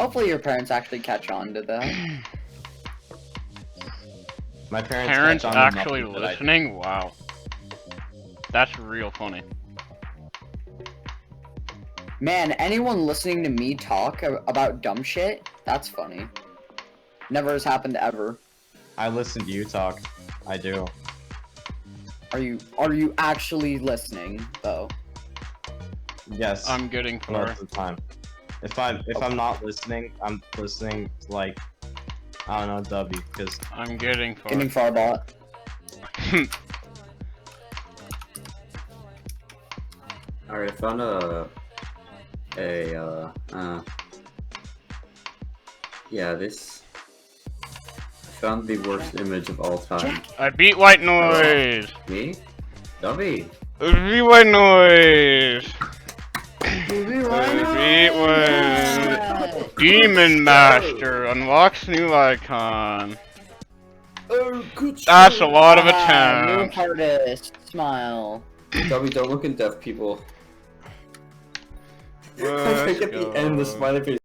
Hopefully your parents actually catch on to that. My Parents catch on to actually nothing that I do. listening? Wow. That's real funny. Man, anyone listening to me talk about dumb shit? That's funny. Never has happened ever. I listen to you talk. I do. Are you actually listening though? Yes. I'm getting far. most of the time. If I'm not listening, I'm listening to like I don't know W because I'm getting far. Getting far bot. Alright, I found yeah, this. I found the worst image of all time. I beat white noise! Me? Dubby. I beat white noise! I beat white Demon Master unlocks new icon. Oh, good That's a lot of New attempts. artist. Smile. Dubby, don't look at deaf people. Let's Like at the end, the go. smiley face.